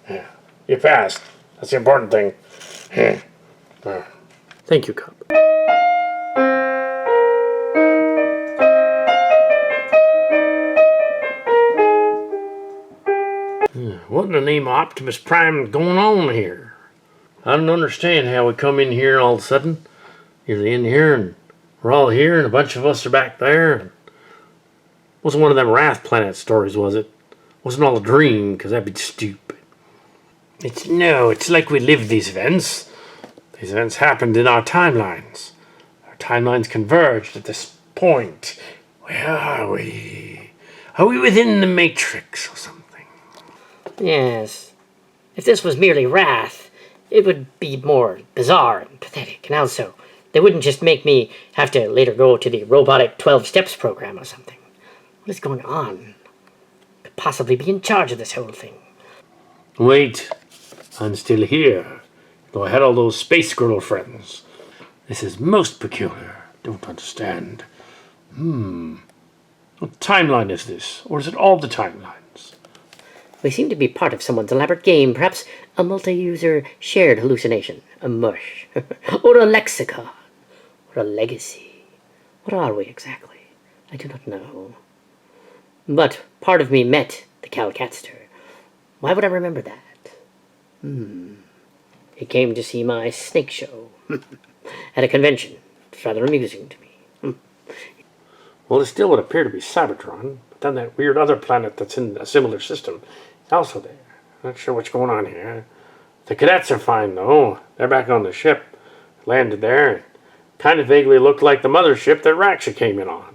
Yeah. You passed. That's the important thing. Thank you, Cup. What in the name of Optimus Prime is going on here? I don't understand how we come in here all of a sudden. You're in here and we're all here and a bunch of us are back there. Wasn't one of them Wrath Planet stories, was it? Wasn't all a dream, because that'd be stupid. It's like we lived these events. These events happened in our timelines. Our timelines converged at this point. Where are we? Are we within the Matrix or something? Yes. If this was merely Wrath, it would be more bizarre and pathetic, and also, they wouldn't just make me have to later go to the robotic 12 Steps program or something. What is going on? Could possibly be in charge of this whole thing. Wait, I'm still here, though I had all those space squirrel friends. This is most peculiar. Don't understand. What timeline is this? Or is it all the timelines? We seem to be part of someone's elaborate game, perhaps a multi-user shared hallucination, a mush, or a lexicon, or a legacy. What are we exactly? I do not know. But part of me met the Calcatster. Why would I remember that? He came to see my snake show at a convention. It's rather amusing to me. Well, it still would appear to be Cybertron, but then that weird other planet that's in a similar system is also there. Not sure what's going on here. The cadets are fine, though. They're back on the ship. Landed there. Kind of vaguely looked like the mothership that Raksha came in on.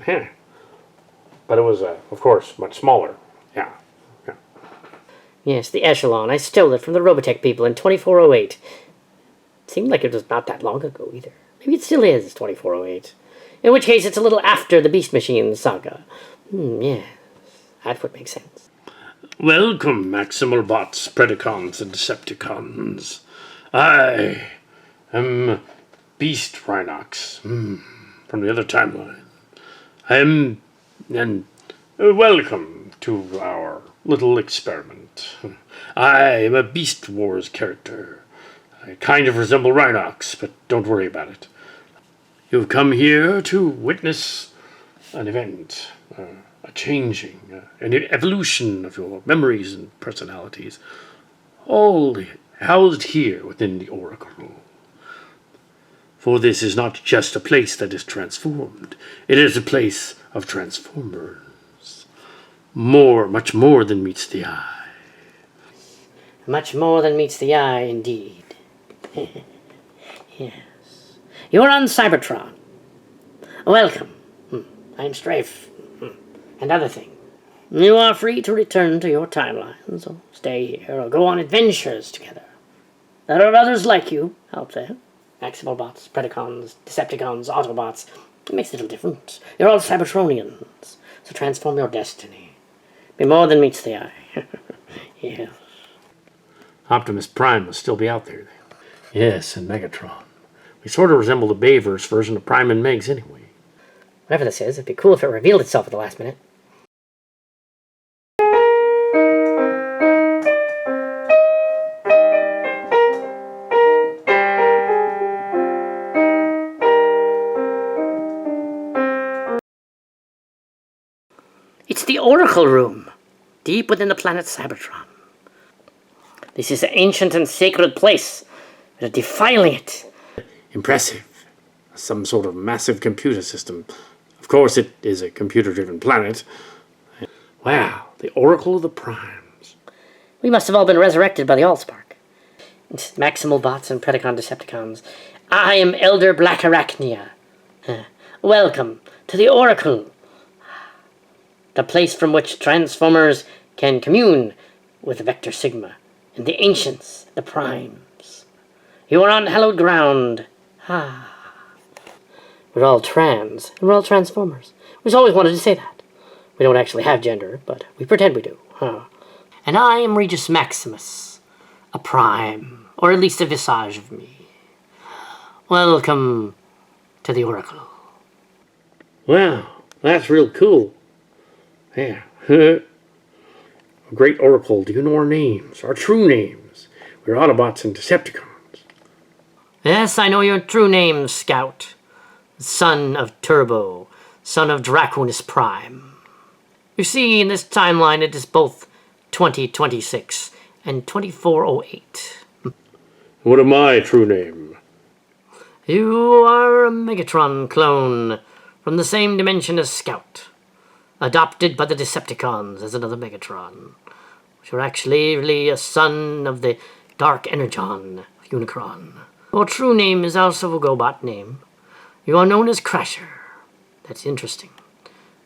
But it was, of course, much smaller. Yeah. Yes, the Echelon. I stole it from the Robotech people in 2408. It seemed like it was not that long ago, either. Maybe it still is 2408. In which case, it's a little after the Beast Machine saga. Yes, that would make sense. Welcome, Maximal Bots, Predacons, and Decepticons. I am Beast Rhinox, from the other timeline. And welcome to our little experiment. I am a Beast Wars character. I kind of resemble Rhinox, but don't worry about it. You've come here to witness an event, a changing, an evolution of your memories and personalities, all housed here within the Oracle. For this is not just a place that is transformed, it is a place of transformers. Much more than meets the eye. Much more than meets the eye, indeed. Yes. You're on Cybertron. Welcome. I'm Strafe. And other things. You are free to return to your timelines, or stay here, or go on adventures together. There are others like you out there. Maximal Bots, Predacons, Decepticons, Autobots. It makes it a little different. You're all Cybertronians, so transform your destiny. Be more than meets the eye. Yes. Optimus Prime must still be out there. Yes, and Megatron. We sort of resemble the Bayverse version of Prime and Megs anyway. Whatever this is, it'd be cool if it revealed itself at the last minute. It's the Oracle Room, deep within the planet Cybertron. This is an ancient and sacred place. They're defiling it. Impressive. Some sort of massive computer system. Of course, it is a computer-driven planet. Wow, the Oracle of the Primes. We must have all been resurrected by the Allspark. It's Maximal Bots and Predacon Decepticons. I am Elder Black Arachnia. Welcome to the Oracle. The place from which Transformers can commune with Vector Sigma, and the Ancients, the Primes. You are on hallowed ground. Ah. We're all trans, and we're all Transformers. We've always wanted to say that. We don't actually have gender, but we pretend we do. And I am Regis Maximus, a Prime, or at least a visage of me. Welcome to the Oracle. Wow, that's real cool. Yeah. Great Oracle, do you know our names? Our true names? We're Autobots and Decepticons. Yes, I know your true name, Scout. Son of Turbo, son of Artemis Prime. You see, in this timeline, it is both 2026 and 2408. What am I, true name? You are a Megatron clone from the same dimension as Scout, adopted by the Decepticons as another Megatron. You're actually really a son of the Dark Energon of Unicron. Your true name is also a GoBot name. You are known as Crasher. That's interesting.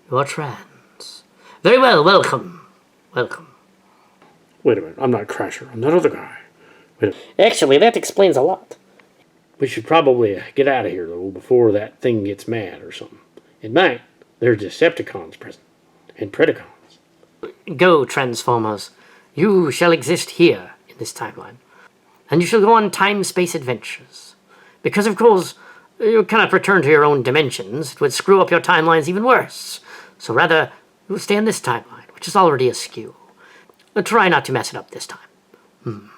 You are trans. Very well, welcome. Welcome. Wait a minute, I'm not Crasher, I'm that other guy. Actually, that explains a lot. We should probably get out of here, though, before that thing gets mad or something. It might. There's Decepticons present. And Predacons. Go, Transformers. You shall exist here in this timeline. And you shall go on time-space adventures. Because, of course, you cannot return to your own dimensions. It would screw up your timelines even worse. So rather, you will stay in this timeline, which is already askew. But try not to mess it up this time.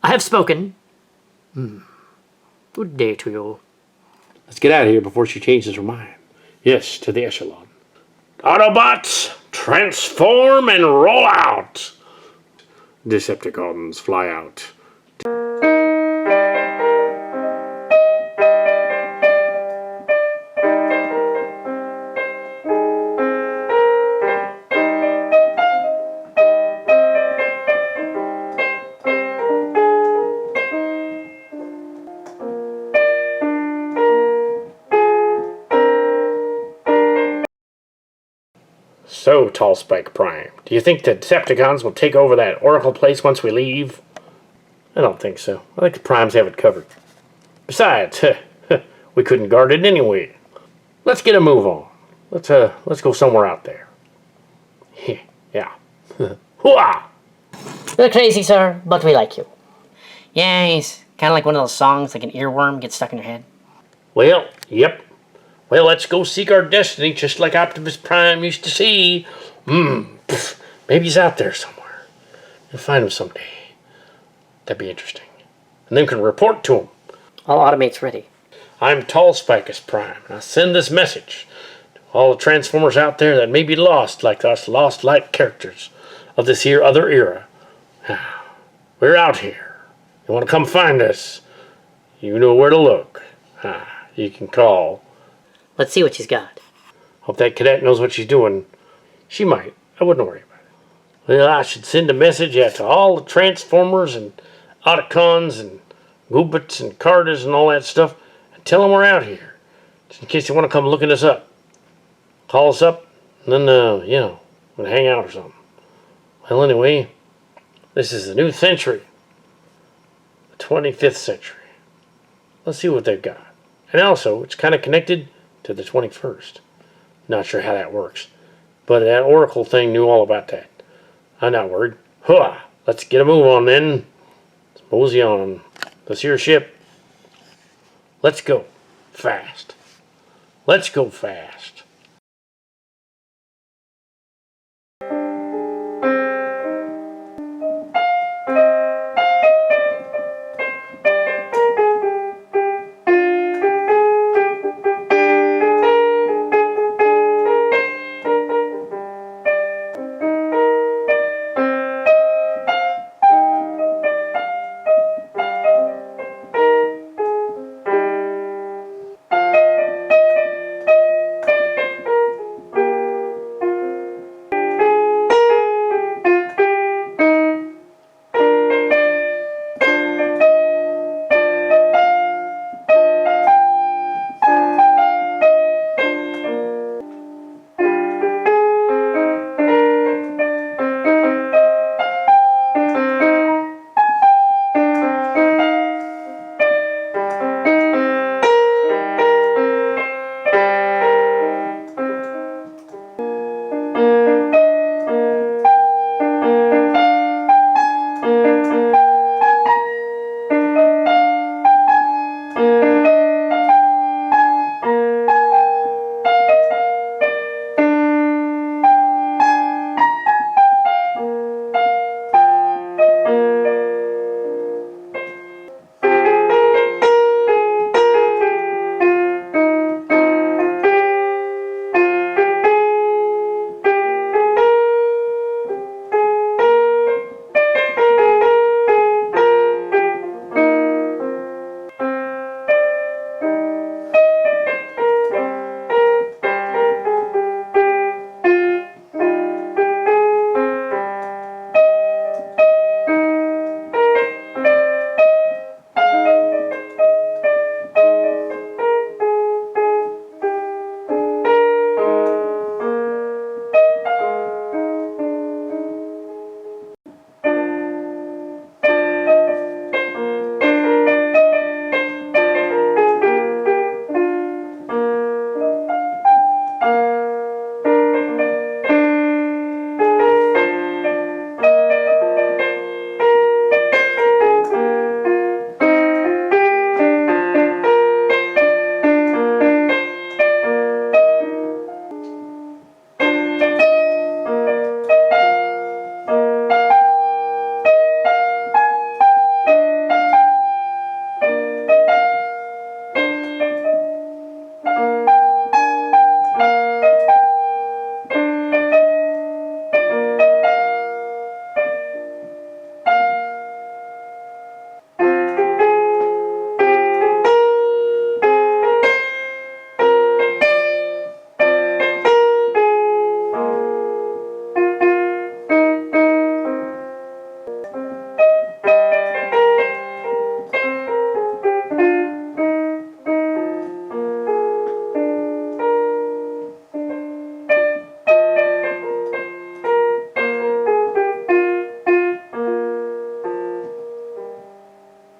I have spoken. Good day to you. Let's get out of here before she changes her mind. Yes, to the Echelon. Autobots, transform and roll out! Decepticons, fly out. So, Tallspike Prime, do you think the Decepticons will take over that Oracle place once we leave? I don't think so. I think the Primes have it covered. Besides, we couldn't guard it anyway. Let's get a move on. Let's go somewhere out there. Yeah. Hooah! You're crazy, sir, but we like you. Yeah, he's kind of like one of those songs, like an earworm gets stuck in your head. Well, yep. Well, let's go seek our destiny, just like Optimus Prime used to see. Maybe he's out there somewhere. You'll find him someday. That'd be interesting. And then we can report to him. All automates ready. I'm Tallspicus Prime, and I send this message to all the Transformers out there that may be lost, like us lost light characters of this here other era. We're out here. You want to come find us? You know where to look. You can call. Let's see what she's got. Hope that cadet knows what she's doing. She might. I wouldn't worry about it. Well, I should send a message out to all the Transformers and Autocons and Goobits and Carters and all that stuff and tell them we're out here. Just in case they want to come looking us up. Call us up and then, we'll hang out or something. Well, anyway, this is the new century. The 25th century. Let's see what they've got. And also, it's kind of connected to the 21st. Not sure how that works. But that Oracle thing knew all about that. I'm not worried. Hooah! Let's get a move on then. Let's mosey on. Let's see your ship. Let's go. Fast. Let's go fast.